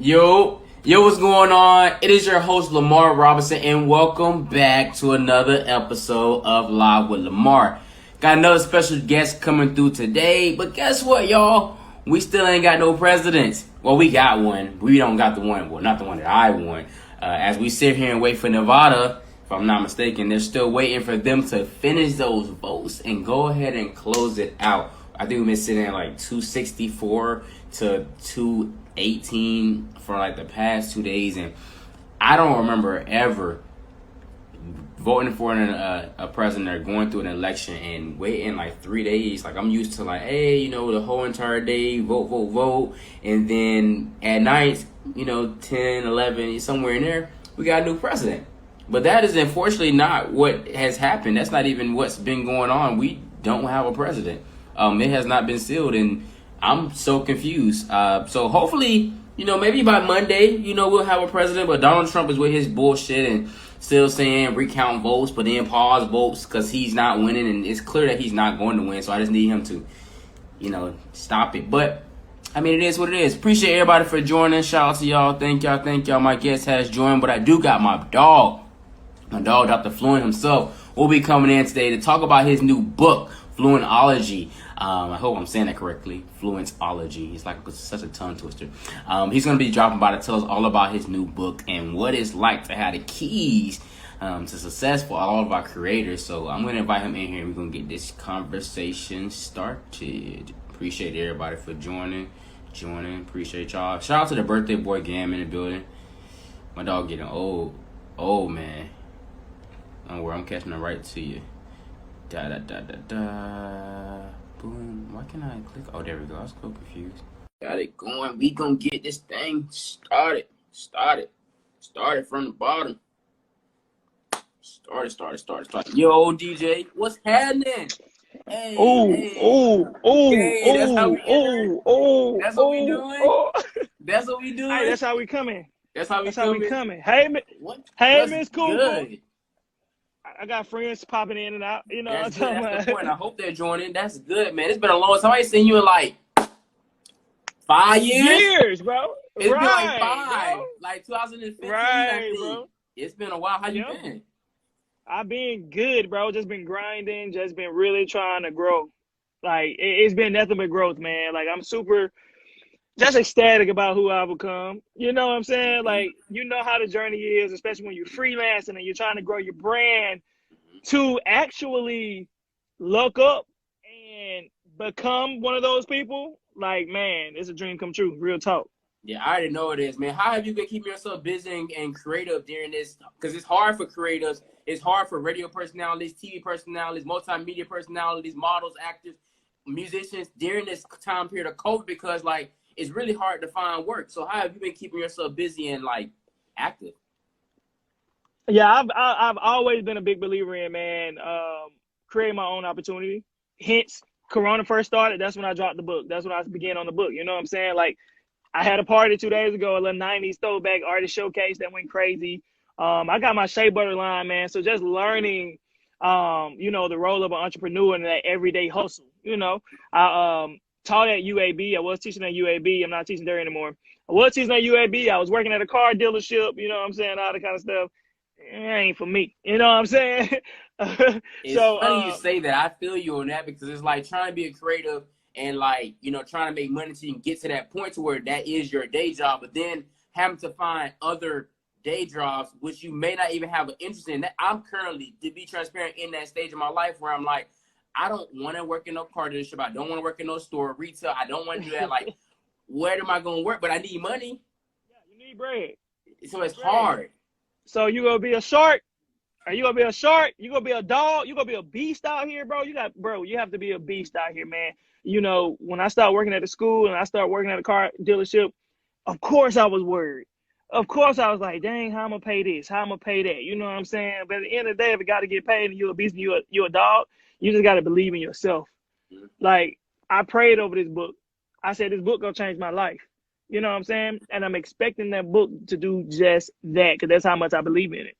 Yo, what's going on? It is your host, Lamar Robinson, and welcome back to another episode of Live with Lamar. Got another special guest coming through today, but guess what, y'all? We still ain't got no presidents. Well, we got one. We don't got the one. Well, not the one that I won. As we sit here and wait for Nevada, if I'm not mistaken, they're still waiting for them to finish those votes and go ahead and close it out. I think we've been sitting at like 264 to 218 for like the past 2 days, and I don't remember ever voting for a president or going through an election and waiting like 3 days. Like, I'm used to like, hey, the whole entire day, vote, and then at night, 10, 11, somewhere in there, we got a new president. But that is unfortunately not what has happened. That's not even what's been going on. We don't have a president. It has not been sealed, and I'm so confused. So hopefully, maybe by Monday, we'll have a president. But Donald Trump is with his bullshit and still saying recount votes, but then pause votes because he's not winning, and it's clear that he's not going to win. So I just need him to, stop it. But I mean, it is what it is. Appreciate everybody for joining. Shout out to y'all. Thank y'all. My guest has joined, but I do got my dog. My dog, Dr. Fluent himself, will be coming in today to talk about his new book, Fluentology. I hope I'm saying that correctly. Fluentology. It's like such a tongue twister. He's going to be dropping by to tell us all about his new book and what it's like to have the keys to success for all of our creators. So I'm going to invite him in here and we're going to get this conversation started. Appreciate everybody for joining. Appreciate y'all. Shout out to the birthday boy Gam in the building. My dog getting old, man. Don't worry, I'm catching it right to you. Da. Boom. Why can't I click? Oh, there we go. I was so confused. Got it going. We gonna get this thing started. Started from the bottom. Started. Yo, DJ, what's happening? Hey, that's how we doing. That's what we doing. Hey, that's how we coming. That's how we coming. Hey, what? Hey, Miss Cool. Good. I got friends popping in and out. That's the point. I hope they're joining. That's good, man. It's been a long time. I ain't seen you in like 5 years. Years, bro. It's been like 5, bro. Like 2015. Right, bro. It's been a while. How you been? I've been good, bro. Just been grinding. Just been really trying to grow. Like, it's been nothing but growth, man. Like, I'm super just ecstatic about who I've become. You know what I'm saying? Like, how the journey is, especially when you're freelancing and you're trying to grow your brand, to actually look up and become one of those people. Like, man, it's a dream come true. Real talk. Yeah, I already know it is, man. How have you been keeping yourself busy and creative during this? Because it's hard for creatives. It's hard for radio personalities, TV personalities, multimedia personalities, models, actors, musicians during this time period of COVID because, like, it's really hard to find work. So how have you been keeping yourself busy and like active? Yeah, I've always been a big believer in, man, creating my own opportunity. Hence, Corona first started. That's when I dropped the book. That's when I began on the book. You know what I'm saying? Like, I had a party 2 days ago, a little 90s throwback artist showcase that went crazy. I got my shea butter line, man. So just learning, the role of an entrepreneur and that everyday hustle. I taught at UAB. I was teaching at UAB. I'm not teaching there anymore. I was teaching at UAB. I was working at a car dealership. You know what I'm saying? All that kind of stuff. It ain't for me. You know what I'm saying? It's funny you say that. I feel you on that because it's like trying to be a creative and like, trying to make money so you can get to that point to where that is your day job, but then having to find other day jobs, which you may not even have an interest in. That I'm currently, to be transparent, in that stage of my life where I'm like, I don't want to work in no car dealership. I don't want to work in no store, retail. I don't want to do that. Like, where am I going to work? But I need money. Yeah, you need bread. So it's hard. So you going to be a shark? Are you going to be a shark? You going to be a dog? You going to be a beast out here, bro? You have to be a beast out here, man. When I started working at the school and I started working at a car dealership, of course I was worried. Of course I was like, dang, how I'm going to pay this? How I'm going to pay that? You know what I'm saying? But at the end of the day, if it got to get paid and you're a beast and you're a dog, you just got to believe in yourself. Like, I prayed over this book. I said, this book going to change my life. You know what I'm saying? And I'm expecting that book to do just that because that's how much I believe in it.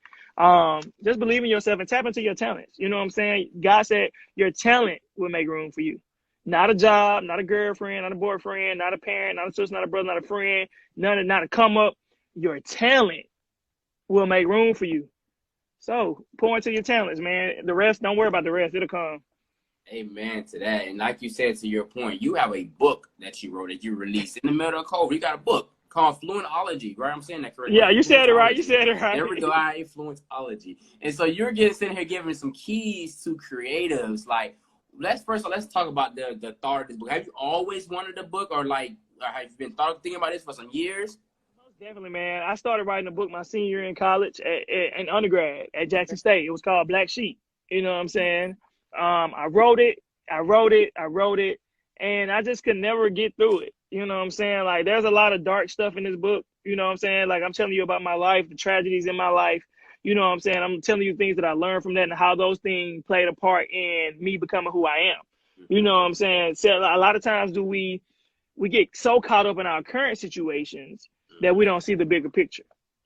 Just believe in yourself and tap into your talents. You know what I'm saying? God said your talent will make room for you. Not a job, not a girlfriend, not a boyfriend, not a parent, not a sister, not a brother, not a friend, not a come up. Your talent will make room for you. So pour into your talents, man. The rest, don't worry about the rest. It'll come. Amen to that. And like you said, to your point, you have a book that you wrote that you released in the middle of COVID. You got a book called Fluentology, right? I'm saying that correctly. Yeah, you said it right. You said it right. There we go. Fluentology. And so you're getting sitting here giving some keys to creatives. Like, let's talk about the thought of this book. Have you always wanted a book, or have you been thinking about this for some years? Most definitely, man. I started writing a book my senior year in college in undergrad at Jackson State. It was called Black Sheep. You know what I'm saying? I wrote it, and I just could never get through it. You know what I'm saying? Like, there's a lot of dark stuff in this book. You know what I'm saying? Like, I'm telling you about my life, the tragedies in my life. You know what I'm saying? I'm telling you things that I learned from that and how those things played a part in me becoming who I am. You know what I'm saying? So a lot of times we get so caught up in our current situations that we don't see the bigger picture.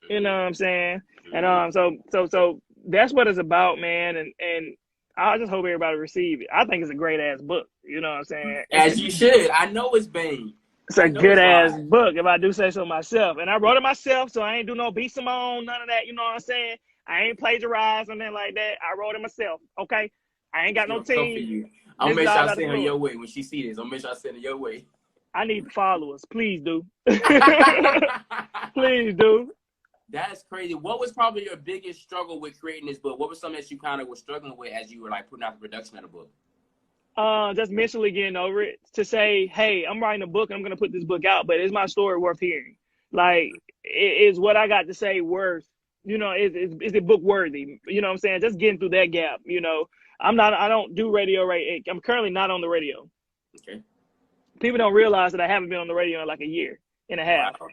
You know what I'm saying? And so that's what it's about, man. And I just hope everybody receive it. I think it's a great ass book. You know what I'm saying? As you should. I know it's bang. It's a good ass book, if I do say so myself. And I wrote it myself, so I ain't do no beat Simone, none of that. You know what I'm saying? I ain't plagiarized or nothing like that. I wrote it myself. Okay, I ain't got no team. I'll make sure I send her your way when she see this. I'll make sure I send her your way. I need followers. Please do. Please do. That's crazy. What was probably your biggest struggle with creating this book? What was something that you kind of were struggling with as you were like putting out the production of the book? Just mentally getting over it, to say, hey, I'm writing a book and I'm going to put this book out, but is my story worth hearing? Like, is what I got to say worth, you know, is it book worthy? You know what I'm saying? Just getting through that gap, you know. I don't do radio right. I'm currently not on the radio. Okay. People don't realize that I haven't been on the radio in like a year and a half. Wow.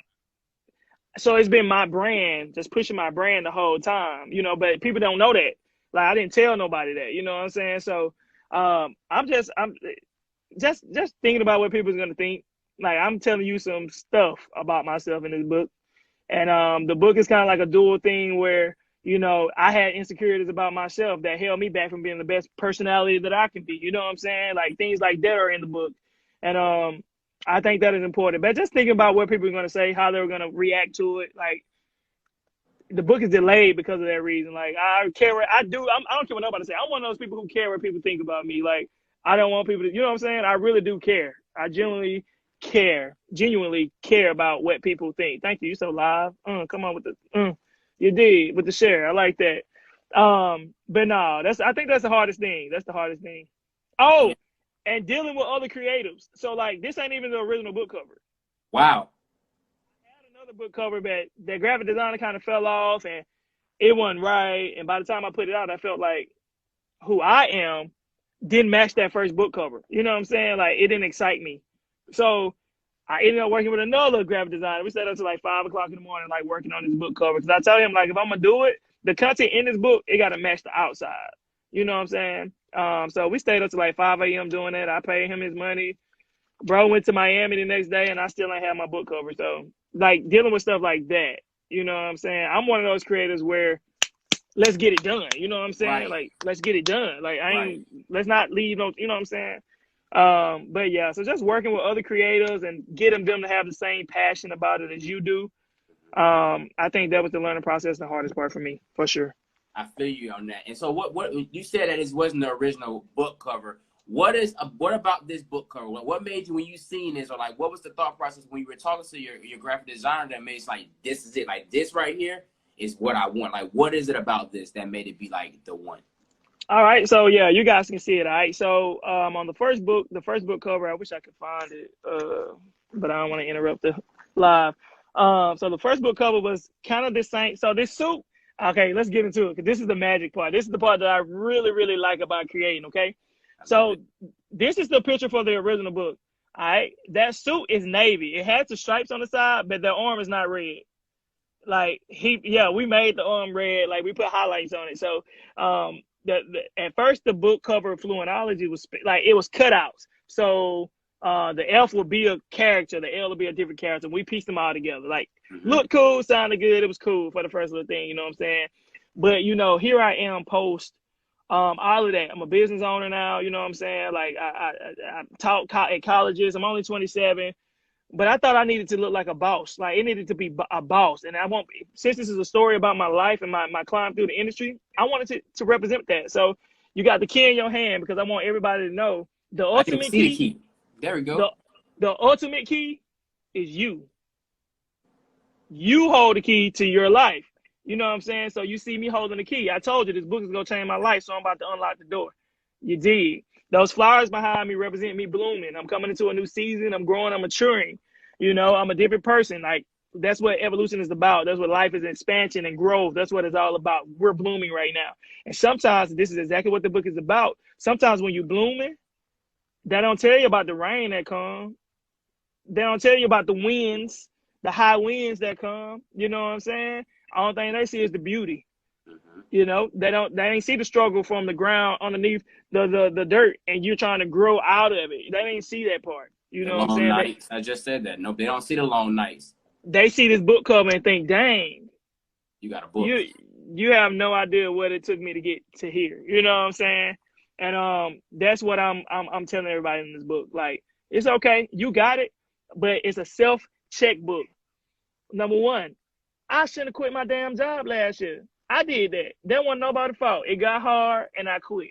So it's been my brand, just pushing my brand the whole time, you know, but people don't know that. Like, I didn't tell nobody that, you know what I'm saying? So I'm just thinking about what people's gonna think. Like, I'm telling you some stuff about myself in this book. And the book is kind of like a dual thing where, you know, I had insecurities about myself that held me back from being the best personality that I can be. You know what I'm saying? Like, things like that are in the book. And I think that is important. But just thinking about what people are going to say, how they're going to react to it. Like, the book is delayed because of that reason. Like, I don't care what nobody say. I'm one of those people who care what people think about me. Like, I don't want people to, you know what I'm saying? I really do care. I genuinely care about what people think. Thank you. You're so live. Come on with the, you did with the share. I like that. But no, I think that's the hardest thing. That's the hardest thing. Oh, and dealing with other creatives. So, like, this ain't even the original book cover. Wow. I had another book cover, but the graphic designer kind of fell off and it wasn't right. And by the time I put it out, I felt like who I am didn't match that first book cover. You know what I'm saying? Like, it didn't excite me. So I ended up working with another graphic designer. We stayed up to like 5 o'clock in the morning, like, working on this book cover. Because I tell him, like, if I'm going to do it, the content in this book, it got to match the outside. You know what I'm saying? So we stayed up to like 5 a.m. doing that. I paid him his money. Bro went to Miami the next day, and I still ain't have my book cover. So, like, dealing with stuff like that, you know what I'm saying? I'm one of those creators where let's get it done. You know what I'm saying? Right. Like, let's get it done. Like, let's not leave no, you know what I'm saying? But yeah, so just working with other creators and getting them to have the same passion about it as you do. I think that was the learning process, the hardest part for me, for sure. I feel you on that. And so what you said that it wasn't the original book cover. What about this book cover? What made you, when you seen this, or like, what was the thought process when you were talking to your graphic designer that made it like, this is it, like, this right here is what I want? Like, what is it about this that made it be like the one? All right, so yeah, you guys can see it. All right, so on the first book cover, I wish I could find it, but I don't want to interrupt the live. So the first book cover was kind of the same. So this suit. Okay, let's get into it, because this is the magic part. This is the part that I really, really like about creating, okay? So this is the picture for the original book, all right? That suit is navy. It has the stripes on the side, but the arm is not red. Like, we made the arm red. Like, we put highlights on it. So at first, the book cover of Fluentology was, like, it was cutouts. So the F would be a character, the L would be a different character. We pieced them all together. Like, looked cool, sounded good. It was cool for the first little thing, you know what I'm saying? But, you know, here I am post All of that. I'm a business owner now. You know what I'm saying? Like I taught at colleges. I'm only 27, but I thought I needed to look like a boss. Like it needed to be a boss. And I want, since this is a story about my life and my climb through the industry, I wanted to represent that. So you got the key in your hand because I want everybody to know the I didn't ultimate see the key. key. There we The go. the ultimate key is you. You hold the key to your life. You know what I'm saying? So you see me holding the key. I told you this book is gonna change my life, so I'm about to unlock the door. You dig? Those flowers behind me represent me blooming. I'm coming into a new season. I'm growing. I'm maturing. You know, I'm a different person. Like that's what evolution is about. That's what life is, expansion and growth. That's what it's all about. We're blooming right now. And sometimes this is exactly what the book is about. Sometimes when you're blooming, they don't tell you about the rain that comes. They don't tell you about the winds, the high winds that come. You know what I'm saying? All thing they see is the beauty. Mm-hmm. You know, they ain't see the struggle from the ground underneath the dirt, and you're trying to grow out of it. They ain't see that part. You The know what I'm long saying? nights. I just said that. No, they don't see the long nights. They see this book cover and think, dang, You got a book. you have no idea what it took me to get to here. You know what I'm saying? And that's what I'm telling everybody in this book. Like, it's okay, you got it, but it's a self-check book. Number one, I shouldn't have quit my damn job last year. I did that. That wasn't nobody's fault. It got hard and I quit.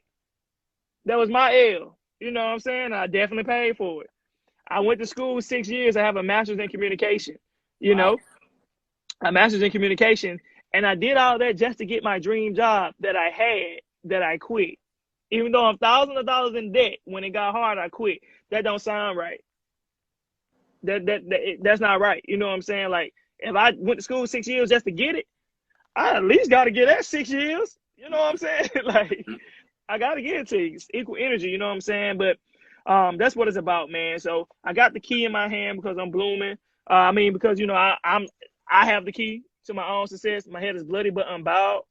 That was my L. You know what I'm saying? I definitely paid for it. I went to school 6 years. I have a master's in communication. You Wow. know, a master's in communication. And I did all that just to get my dream job that I had that I quit. Even though I'm thousands of dollars in debt, when it got hard, I quit. That don't sound right. That's not right. You know what I'm saying? Like, if I went to school 6 years just to get it, I at least got to get that 6 years. You know what I'm saying? Like, Mm-hmm. I got to get it to you. It's equal energy. You know what I'm saying? But that's what it's about, man. So I got the key in my hand because I'm blooming. I mean, because you know I have the key to my own success. My head is bloody but unbowed.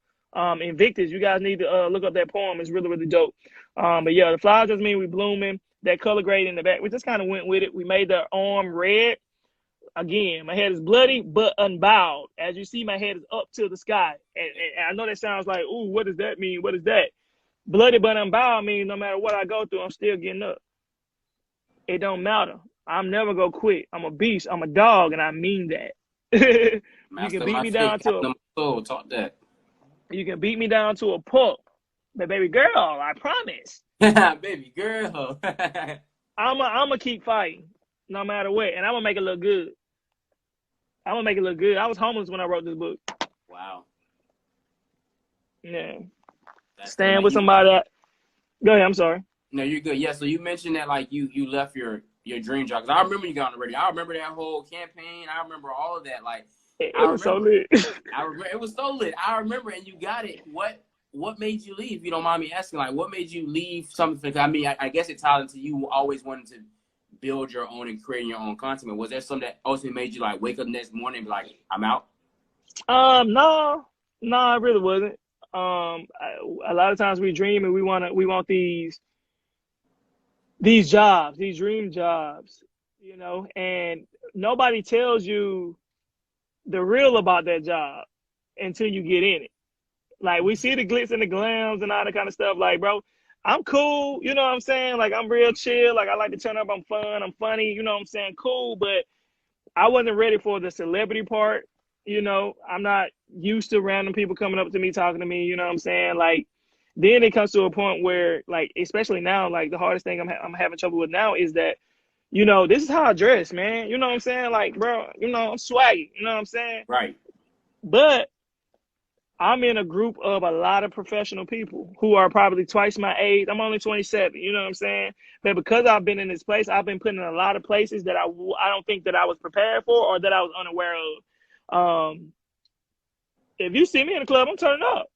Invictus. You guys need to look up that poem. It's really really dope. But yeah, the flowers just mean we blooming. That color grade in the back, we just kind of went with it. We made the arm red. Again, my head is bloody but unbowed. As you see, my head is up to the sky. And I know that sounds like, ooh, what does that mean? What is that? Bloody but unbowed means no matter what I go through, I'm still getting up. It don't matter. I'm never gonna quit. I'm a beast. I'm a dog, and I mean that. You can Master of beat my me faith, down to captain of my soul. Talk that. you can beat me down to a pulp, but baby girl, I promise, Baby girl. I'm keep fighting no matter what, and I'm gonna make it look good. I'm gonna make it look good. I was homeless when I wrote this book. Wow. Yeah, That's the stand like with you. somebody. Go ahead. I'm sorry. No, you're good. Yeah. So you mentioned that like you left your dream job. 'Cause I remember you got on the radio. I remember that whole campaign. I remember all of that. Like It I was so remember. lit. I remember it was so lit. I remember, and you got it. What made you leave? If you don't mind me asking, like, what made you leave something? I mean, I guess it ties into you always wanting to build your own and create your own content. But was there something that ultimately made you like wake up next morning and be like, I'm out? No, no, it really wasn't. A lot of times we dream and we want these jobs, these dream jobs, you know, and nobody tells you the real about that job until you get in it. Like we see the glitz and the glams and all that kind of stuff. Like, bro, I'm cool, you know what I'm saying? Like I'm real chill. Like I like to turn up. I'm fun. I'm funny. You know what I'm saying? Cool, but I wasn't ready for the celebrity part. You know, I'm not used to random people coming up to me talking to me. You know what I'm saying? Like, then it comes to a point where, like, especially now, like the hardest thing I'm having trouble with now is that, you know, this is how I dress, man. You know what I'm saying? Like, bro, you know, I'm swaggy. You know what I'm saying? Right. But I'm in a group of a lot of professional people who are probably twice my age. I'm only 27. You know what I'm saying? But because I've been in this place, I've been put in a lot of places that I don't think that I was prepared for or that I was unaware of. If you see me in the club, I'm turning up.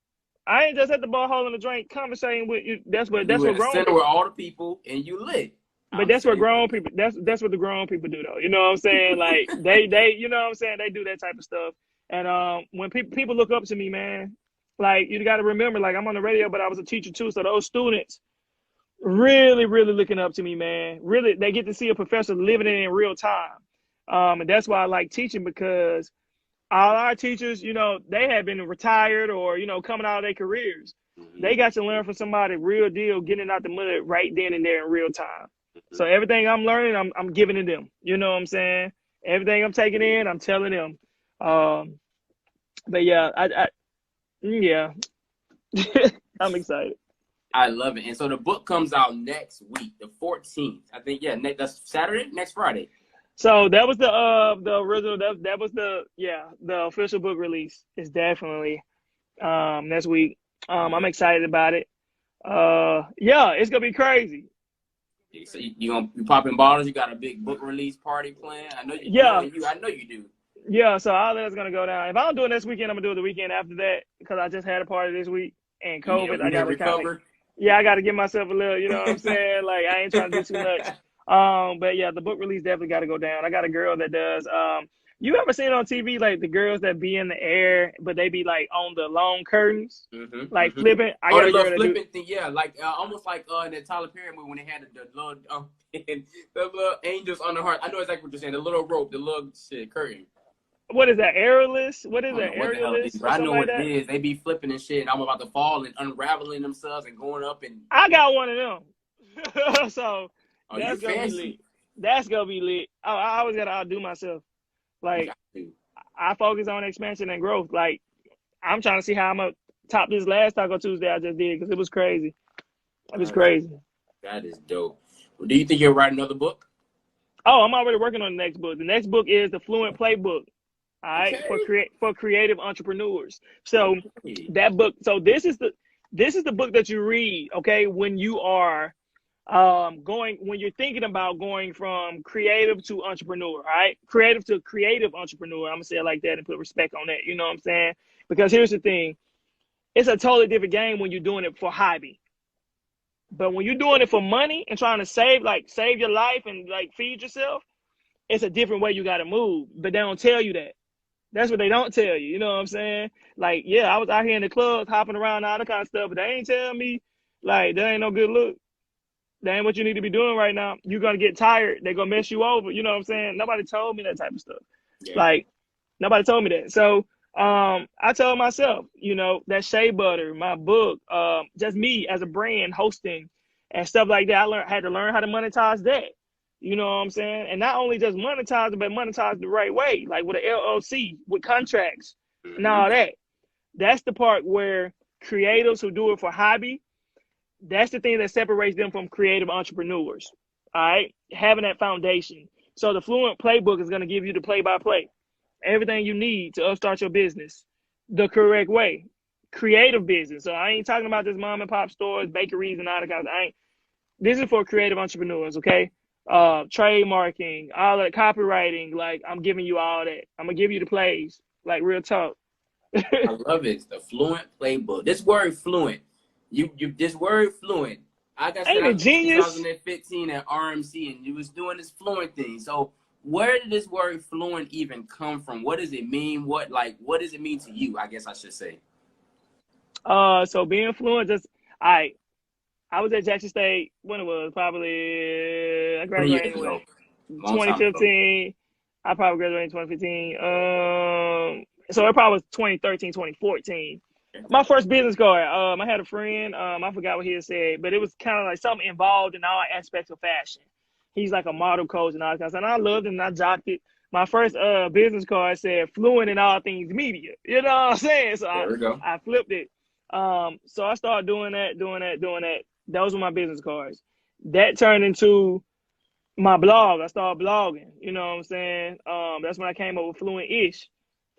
I ain't just at the bar holding a drink, conversating with you. That's what You in the grown center people. with all the people and you lit. But I'm that's what saying, grown people. That's what the grown people do, though. You know what I'm saying? Like they you know what I'm saying? They do that type of stuff. And when people look up to me, man, like you got to remember, like I'm on the radio, but I was a teacher too. So those students really, really looking up to me, man. Really, they get to see a professor living it in real time. And that's why I like teaching because all our teachers, you know, they had been retired or, you know, coming out of their careers. They got to learn from somebody real deal, getting out the mud right then and there in real time. So everything I'm learning, I'm giving to them. You know what I'm saying? Everything I'm taking in, I'm telling them. But yeah, yeah, I'm excited. I love it. And so the book comes out next week, the 14th. I think, yeah, that's Saturday, next Friday. So that was the original, that was the official book release. Is definitely next week. I'm excited about it. Yeah, it's gonna be crazy. So you popping bottles? You got a big book release party planned? I know you. Yeah. I know you do. Yeah, so all that's gonna go down. If I don't do it next weekend, I'm gonna do it the weekend after that because I just had a party this week and COVID. I gotta recover. I gotta give myself a little. You know what I'm saying? Like I ain't trying to do too much. But yeah, the book release definitely got to go down. I got a girl that does. You ever seen on TV like the girls that be in the air, but they be like on the long curtains, like flipping? I got a girl that flipping thing, yeah, like almost like in that Tyler Perry movie when they had the little angels on the heart. I know exactly what you're saying. The little rope, the little curtain. What is that? Aerialist? What is that? Aerialist? I know what it is. They be flipping and shit, and I'm about to fall and unraveling themselves and going up and. I got one of them. So that's gonna be lit. That's gonna be lit. I always gotta outdo myself. Like I focus on expansion and growth. Like I'm trying to see how I'm gonna top this last Taco Tuesday I just did because it was crazy. It was crazy. That is dope. Well, do you think you'll write another book? Oh, I'm already working on the next book. The next book is the Fluent Playbook. All right, for creative entrepreneurs. So that book. So this is the book that you read. Okay, when you are when you're thinking about going from creative to entrepreneur. All right, creative to creative entrepreneur. I'm gonna say it like that and put respect on that. You know what I'm saying? Because here's the thing, it's a totally different game when you're doing it for hobby. But when you're doing it for money and trying to save your life and like feed yourself, it's a different way you got to move. But they don't tell you that. That's what they don't tell you. You know what I'm saying? Like, yeah, I was out here in the clubs hopping around, all that kind of stuff, but they ain't tell me, like, that ain't no good look. That ain't what you need to be doing right now. You're going to get tired. They're going to mess you over. You know what I'm saying? Nobody told me that type of stuff. Yeah. Like, nobody told me that. So I told myself, you know, that Shea Butter, my book, just me as a brand hosting and stuff like that, I had to learn how to monetize that. You know what I'm saying? And not only just monetize it, but monetize the right way, like with an LLC, with contracts and all that. That's the part where creatives who do it for hobby, that's the thing that separates them from creative entrepreneurs. All right? Having that foundation. So the Fluent Playbook is going to give you the play-by-play. Everything you need to upstart your business the correct way. Creative business. So I ain't talking about just mom and pop stores, bakeries, and all that kind of thing. This is for creative entrepreneurs, okay? Trademarking, all that, copywriting, like I'm giving you all that. I'm gonna give you the plays, like real talk. I love it. The Fluent Playbook. This word fluent. This word fluent. I got started in 2015 at RMC and you was doing this fluent thing. So where did this word fluent even come from? What does it mean? What does it mean to you? I guess I should say. So being fluent, I was at Jackson State when it was probably I graduated in 2015. I probably graduated in 2015. So it probably was 2013, 2014. My first business card. I had a friend. I forgot what he had said, but it was kind of like something involved in all aspects of fashion. He's like a model coach and all that kind of stuff. And I loved it and I jocked it. My first business card said fluent in all things media. You know what I'm saying? So I flipped it. So I started doing that. Those were my business cards. That turned into my blog. I started blogging. You know what I'm saying? That's when I came up with Fluent-ish.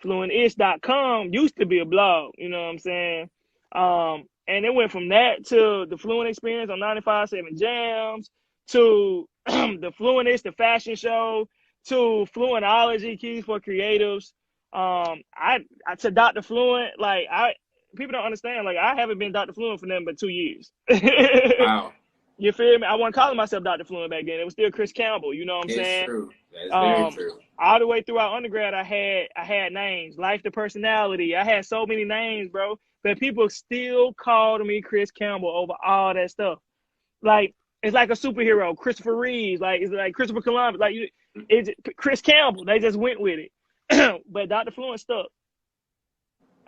Fluentish.com used to be a blog. You know what I'm saying? And it went from that to the Fluent Experience on 95.7 Jams to the Fluent-ish, the fashion show, to Fluentology, Keys for Creatives. To Dr. Fluent, people don't understand. Like, I haven't been Dr. Fluent for nothing but 2 years. Wow. You feel me? I wasn't calling myself Dr. Fluent back then. It was still Chris Campbell. You know what I'm saying? True. That's very true. All the way throughout undergrad, I had names. Life to Personality. I had so many names, bro. But people still called me Chris Campbell over all that stuff. Like, it's like a superhero. Christopher Reeves. Like, it's like Christopher Columbus. Like, it's Chris Campbell. They just went with it. But Dr. Fluent stuck.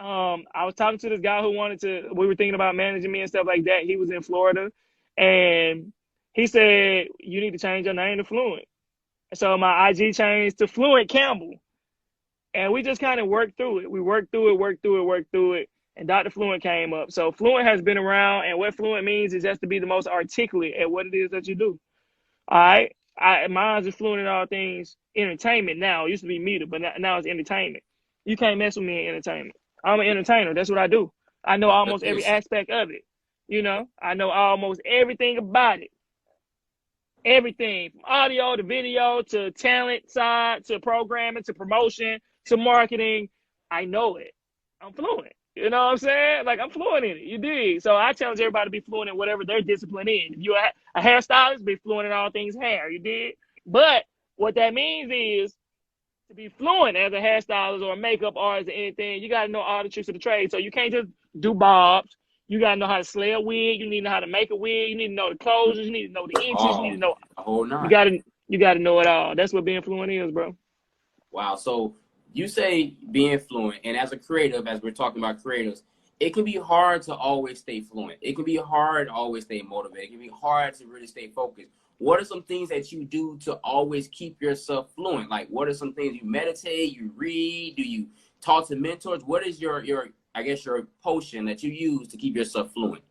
I was talking to this guy who we were thinking about managing me and stuff like that. He was in Florida, and he said, you need to change your name to Fluent. So my IG changed to Fluent Campbell. And we just kind of worked through it. We worked through it. And Dr. Fluent came up. So Fluent has been around, and what Fluent means is just to be the most articulate at what it is that you do. All right. Mine's is fluent in all things entertainment now. It used to be media, but now it's entertainment. You can't mess with me in entertainment. I'm an entertainer. That's what I do. I know almost every aspect of it. You know, I know almost everything about it. Everything from audio to video to talent side to programming to promotion to marketing. I know it. I'm fluent. You know what I'm saying? Like, I'm fluent in it. You dig? So I challenge everybody to be fluent in whatever their discipline is. If you're a hairstylist, be fluent in all things hair. You dig? But what that means is to be fluent as a hairstylist or a makeup artist or anything, you got to know all the tricks of the trade. So you can't just do bobs. You got to know how to slay a wig. You need to know how to make a wig. You need to know the closures. You need to know the inches. You need to know a whole nine. You got to know it all. That's what being fluent is, bro. Wow. So you say being fluent, and as a creative, as we're talking about creatives, it can be hard to always stay fluent. It can be hard to always stay motivated. It can be hard to really stay focused. What are some things that you do to always keep yourself fluent? Like, what are some things you meditate, you read, do you talk to mentors? What is your potion that you use to keep yourself fluent?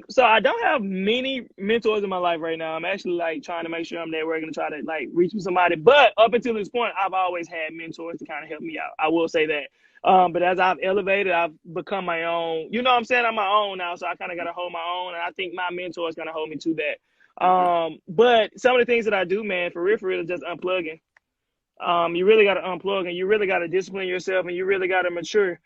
So I don't have many mentors in my life right now. I'm actually like trying to make sure I'm networking and try to like reach with somebody. But up until this point, I've always had mentors to kind of help me out. I will say that. But as I've elevated, I've become my own. You know what I'm saying? I'm my own now, so I kind of got to hold my own. And I think my mentor is going to hold me to that. But some of the things that I do, man, for real, is just unplugging. You really got to unplug, and you really got to discipline yourself, and you really got to mature.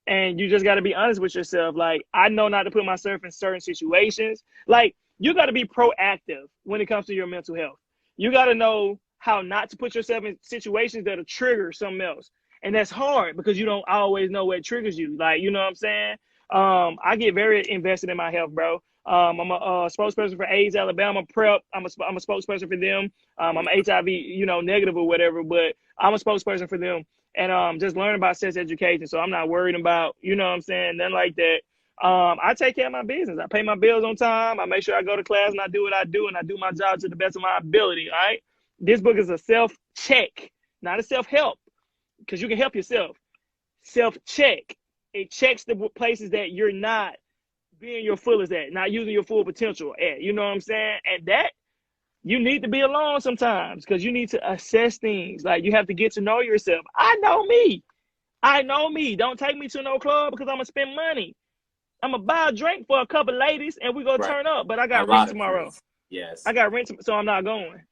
And you just got to be honest with yourself. Like, I know not to put myself in certain situations. Like, you got to be proactive when it comes to your mental health. You got to know how not to put yourself in situations that'll trigger something else. And that's hard because you don't always know what triggers you. Like, you know what I'm saying? I get very invested in my health, bro. I'm a spokesperson for AIDS Alabama Prep. I'm a spokesperson for them. I'm HIV, negative or whatever, but I'm a spokesperson for them. And just learn about sex education. So I'm not worried about, you know what I'm saying, nothing like that. I take care of my business. I pay my bills on time. I make sure I go to class and I do what I do, and I do my job to the best of my ability, all right? This book is a self-check, not a self-help, because you can help yourself. Self-check. It checks the places that you're not being your fullest at, not using your full potential at, you know what I'm saying? And that, you need to be alone sometimes because you need to assess things. Like, you have to get to know yourself. I know me. Don't take me to no club because I'm going to spend money. I'm going to buy a drink for a couple ladies and we're going to turn up. But I got rent tomorrow. Yes. I got rent, so I'm not going.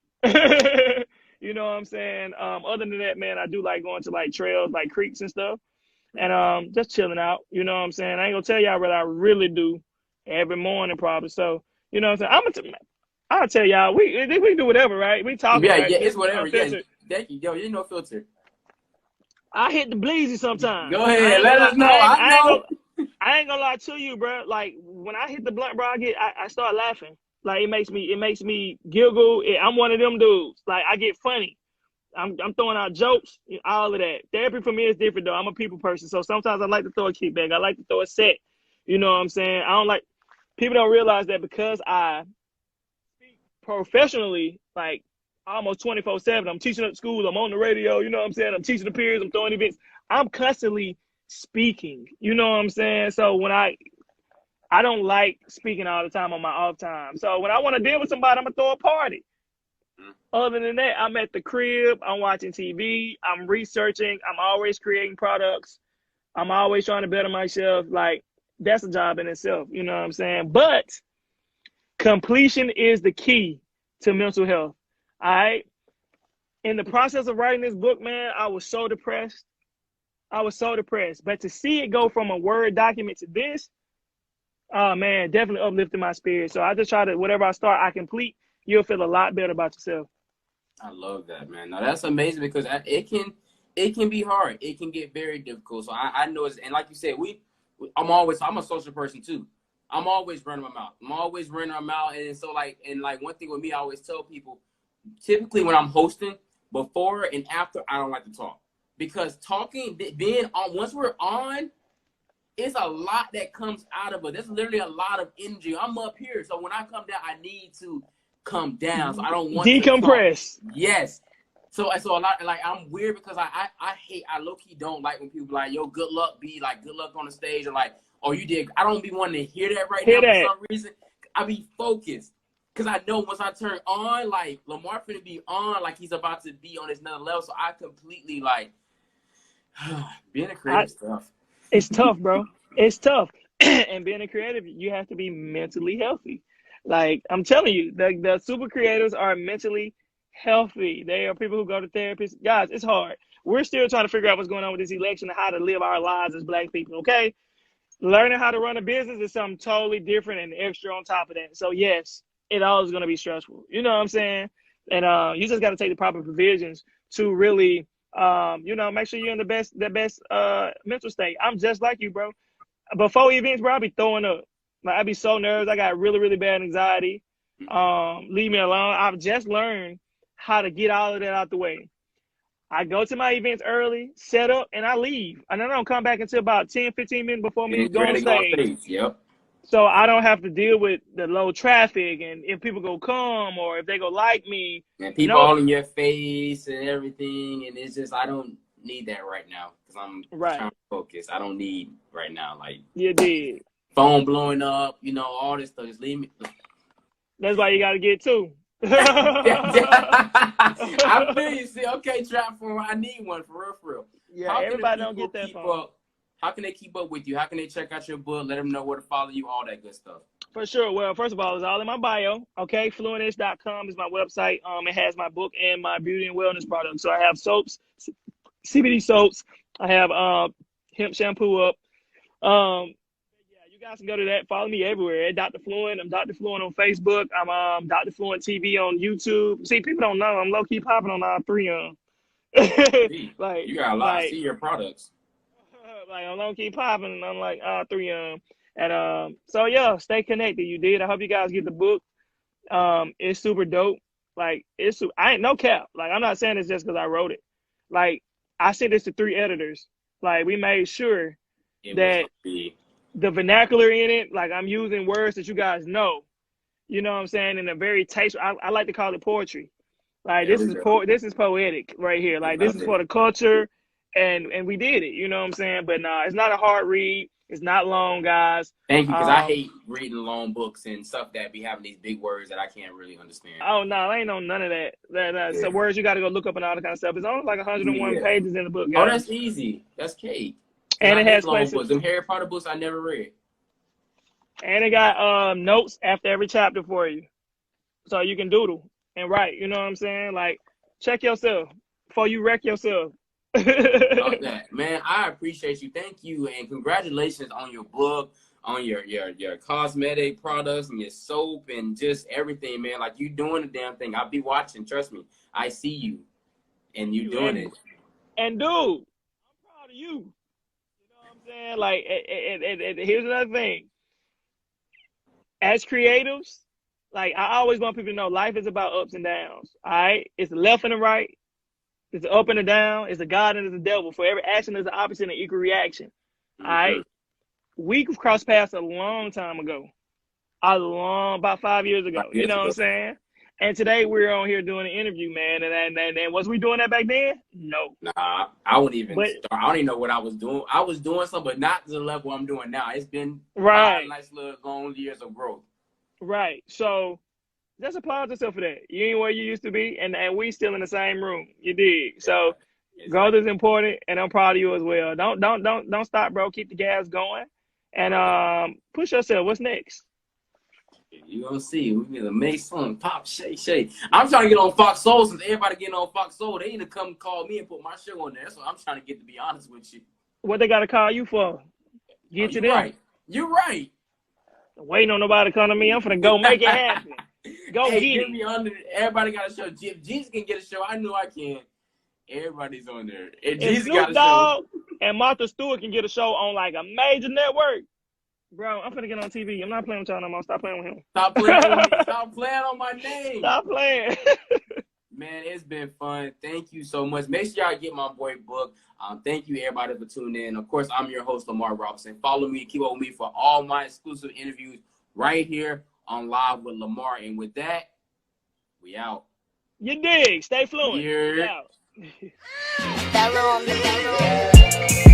You know what I'm saying? Other than that, man, I do like going to like trails, like creeks and stuff. And just chilling out. You know what I'm saying? I ain't going to tell y'all what I really do every morning probably. So, you know what I'm saying? I'll tell y'all, we do whatever, right? We talk. Yeah, right? yeah, it's whatever. Yeah, thank you. Yo, you no filter. I hit the bleezy sometimes. Go ahead, let us know. I ain't gonna lie to you, bro. Like, when I hit the blunt, bro, I start laughing. Like, it makes me giggle. I'm one of them dudes. Like, I get funny. I'm throwing out jokes, all of that. Therapy for me is different though. I'm a people person, so sometimes I like to throw a kickback. I like to throw a set. You know what I'm saying? I don't like. People don't realize that because I professionally, like almost 24/7. I'm teaching at school. I'm on the radio. You know what I'm saying? I'm teaching the peers. I'm throwing events. I'm constantly speaking. You know what I'm saying? So when I don't like speaking all the time on my off time. So when I want to deal with somebody, I'm gonna throw a party. Other than that, I'm at the crib. I'm watching TV. I'm researching. I'm always creating products. I'm always trying to better myself. Like, that's a job in itself. You know what I'm saying? But completion is the key to mental health. All right. In the process of writing this book, man, I was so depressed. But to see it go from a Word document to this, oh man, definitely uplifted my spirit. So I just try to, whatever I start, I complete. You'll feel a lot better about yourself. I love that, man. Now that's amazing because it can be hard. It can get very difficult. So I know it's, and like you said, I'm a social person too. I'm always running my mouth. And so like one thing with me, I always tell people, typically when I'm hosting, before and after, I don't like to talk. because being on, once we're on, it's a lot that comes out of it. There's literally a lot of energy. I'm up here, so when I come down, I need to come down. So I don't want to decompress. Yes. So a lot, like, I'm weird because I low key don't like when people like, yo, good luck, good luck on the stage, or like, oh, you did. I don't be wanting to hear that now for some reason. I be focused because I know once I turn on, like, Lamar finna be on, like he's about to be on this another level. So I completely like being a creative stuff. It's tough, bro. It's tough. And being a creative, you have to be mentally healthy. Like, I'm telling you, the super creators are mentally healthy. They are people who go to therapists. Guys, it's hard. We're still trying to figure out what's going on with this election and how to live our lives as Black people, okay? Learning how to run a business is something totally different and extra on top of that. So, yes, it all is going to be stressful. You know what I'm saying? And you just got to take the proper provisions to really, make sure you're in the best mental state. I'm just like you, bro. Before events, bro, I'd be throwing up. Like, I'd be so nervous. I got really, really bad anxiety. Leave me alone. I've just learned how to get all of that out the way. I go to my events early, set up, and I leave. And I don't come back until about 10, 15 minutes before me go on stage. Yep. So I don't have to deal with the low traffic and if people go come or if they go like me. And people all in your face and everything. And it's just, I don't need that right now because I'm trying to focus. I don't need right now. Like, you did. Phone blowing up, all this stuff. Just leave me. That's why you got to get two. I feel you. See, okay, trap phone. I need one for real. Yeah, everybody don't get that phone. How can they keep up with you? How can they check out your book? Let them know where to follow you, all that good stuff. For sure. Well, first of all, it's all in my bio. Okay, fluentish.com is my website. It has my book and my beauty and wellness products. So I have soaps, CBD soaps. I have hemp shampoo up. You guys can go to that. Follow me everywhere at Dr. Fluent. I'm Dr. Fluent on Facebook. I'm Dr. Fluent TV on YouTube. See, people don't know I'm low key popping on all three. Like, you got a lot. I see your products. Like, I'm low key popping, and I'm like all three. So yeah, stay connected. You did. I hope you guys get the book. It's super dope. Like, I ain't no cap. Like, I'm not saying this just because I wrote it. Like, I sent this to 3 editors. Like, we made sure that the vernacular in it, like, I'm using words that you guys know. You know what I'm saying? In a very tasteful. I like to call it poetry. Like, this is poetic right here. Like, this is for the culture, and we did it. You know what I'm saying? But nah, it's not a hard read. It's not long, guys. Thank you, because I hate reading long books and stuff that be having these big words that I can't really understand. Oh, no, I ain't know none of that. So words you got to go look up and all that kind of stuff. It's only like 101 pages in the book, guys. Oh, that's easy. That's cake. And it has long books. Them Harry Potter books I never read. And it got notes after every chapter for you. So you can doodle and write. You know what I'm saying? Like, check yourself before you wreck yourself. Love that, man. I appreciate you. Thank you, and congratulations on your book, on your cosmetic products and your soap and just everything, man. Like, you doing the damn thing. I'll be watching. Trust me, I see you, and you doing it. And dude, I'm proud of you. You know what I'm saying? Like, and here's another thing. As creatives, like, I always want people to know life is about ups and downs. All right, it's the left and the right. It's the up and the down. It's the God and it's the devil. For every action, there's an opposite and equal reaction. All right? We crossed paths a long time ago. About 5 years ago. You know what I'm saying? And today we're on here doing an interview, man. And was we doing that back then? No. Nah, I wouldn't even start. I don't even know what I was doing. I was doing something, but not to the level I'm doing now. It's been 5 nice little long years of growth. Right. So just applaud yourself for that. You ain't where you used to be, and we still in the same room. You dig? So growth is important, and I'm proud of you as well. Don't stop, bro. Keep the gas going, and push yourself. What's next? You gonna see. We gonna make something pop, shake. I'm trying to get on Fox Soul. Since everybody getting on Fox Soul, they need to come call me and put my show on there. That's what I'm trying to get, to be honest with you. What they gotta call you for? Get to them. Right. You're right. Waiting on nobody to come to me. I'm finna go make it happen. Go get it. Me on there. Everybody got a show. If Jesus can get a show, I know I can. Everybody's on there. If Jesus got a show, and Martha Stewart can get a show on like a major network. Bro, I'm finna get on TV. I'm not playing with y'all no more. Stop playing with him. Stop playing on me. Stop playing on my name. Stop playing. Man, Man, it's been fun. Thank you so much. Make sure y'all get my boy book. Thank you, everybody, for tuning in. Of course, I'm your host, Lamar Robinson. Follow me, keep up with me for all my exclusive interviews right here on Live with Lamar. And with that, we out. You dig? Stay fluent. Yeah. We out. Bellow on the bellow.